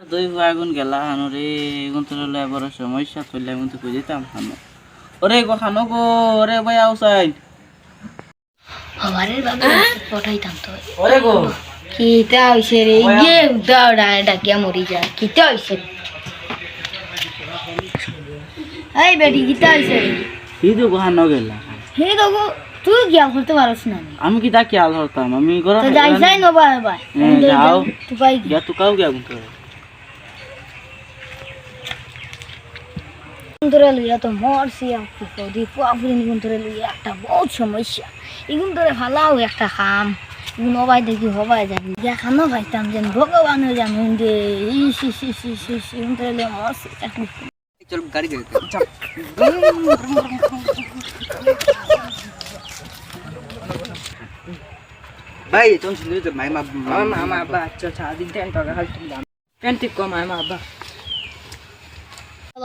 দুই আগুন গেলা হানো রে এগুন তো লয় বড় সমস্যা চললে আমি তো কই যেতাম হানো ওরে গো হানো গো ওরে ভাই আউসাইড আমারে বাবা পটাইতাম তো ওরে গো কিটা হইছে রে ইয়ে উদাড়া ডাকিয়া মরি যায় কিটা হইছে এই বেটি কিটা হইছে রে কি তো গো হানো গেলা হে গো তুই গিয়া করতে পারছ না আমি কি তা খেয়াল ধরতাম আমি ঘরে তো যাই না বাবা যাও তুই পাই গিয়া তুই কাও গিয়া গুন ধরে লইয়া তো মরছি আপনি কদি পুয়াপুরি নিগুন ধরে লইয়া একটা বহুত সমস্যা এগুন ধরে ভালাও একটা খাম এগুন হবাই দেখি হবাই যাবি দেখানো পাইতাম যেন ভগবানও জানেন যে ইস ইস ইস ইস ইস এগুন ধরে লইয়া মরছি চল গাড়ি গাড়ি ভাই তুমি শুনলি তো মাই মামা আব্বা আচ্ছা সারাদিন টেন টাকা খালি তুললাম টেন ঠিক কম মামা আব্বা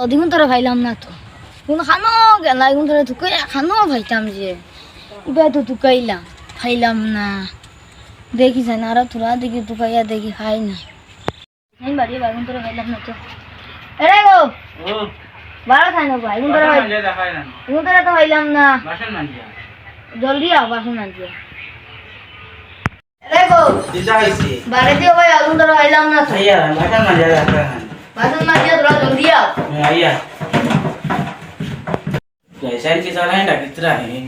দিগুন ধরে ভাইলাম না তো এগুন খানো গেলা এগুন ধরে তুকে খানো ভাইতাম যে এবার তো তুকাইলাম খাইলাম না দেখি যাই না আর তোরা দেখি তুকাইয়া দেখি খাই না আমি বাড়ি বাগুন ধরে ভাইলাম না তো এরে গো ও বাড়া খাই না ভাই এগুন ধরে দেখাই না এগুন ধরে তো ভাইলাম না বাসন মানজিয়া জলদি আও বাসন আনজিয়া এরে গো দিদা আইছে বাড়ি দিও ভাই এগুন ধরে ভাইলাম না তো আইয়া বাসন মানজিয়া দেখাই না বাসন মানজিয়া তোরা জলদি আও आइया जैसा कि चला है कितना है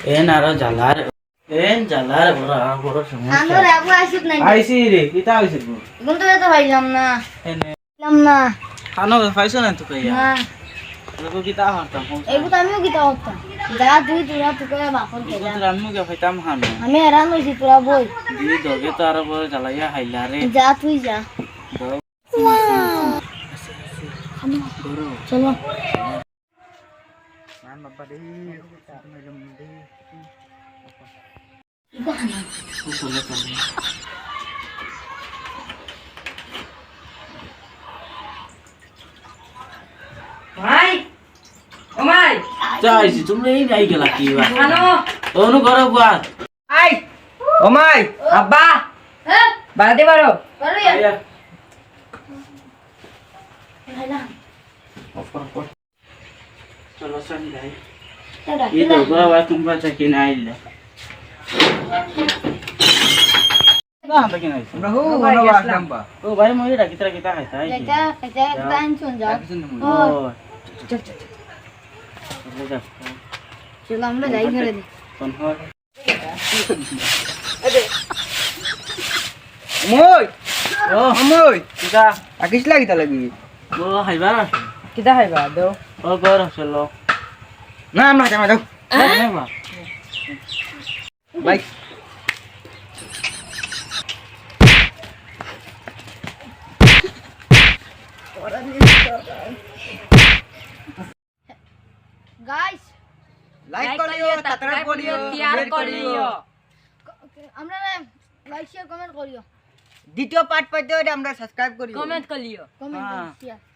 ए नारो जलार बड़ा बड़ा समस्या আনো রে আপু আসিত নাই आईसी रे किता आईसी गो এগুন ধরে তো ভাইলাম না एने ভাইলাম না खानो खाइছো না তো কইয়া না लोगो किता हरता এগুন তো আমিও কিতা হতাম যা তুই তোরা তুকে বাপন খেলা तो रामु के फाइताम हानो আমি হেরান হইছি তোরা বই दी दोगे तो आरो बड़ जलाया हाइला रे যা তুই যা চলো মান বাবা রে মেলম রে ভাই ও ভাই চাইছি তুমি এই যাই গেলা কি বা হ্যালো ওনু ঘরে বুয়া আই ও মাই আব্বা হ্যাঁ বাড়াতে পারো করো আইয়া না অফর চলো সন গাই এটা ये तो बाबा तुमका चकी ना आइले ना हम तकी ना आइले আমরা হো বড় আসলাম বা ओ भाई मोई किता किता खाइता है এটা এটা টাইম শুন যাও ओ চল চল ले जा চলো আমরা যাই ঘরে দি কোন হয় মই ও মই কিতা আকিস লাগিতা লাগি ও হাইবার কিটা খাইবা দেও ও গর চলো না আমরা জামা দাও নে বা ভাই গাইস লাইক করিও সাবস্ক্রাইব করিও শেয়ার করিও আমরা লাইক শেয়ার কমেন্ট করিও দ্বিতীয় পার্ট পাইতে আমরা সাবস্ক্রাইব করিও কমেন্ট করিও কমেন্ট হ্যাঁ। শেয়ার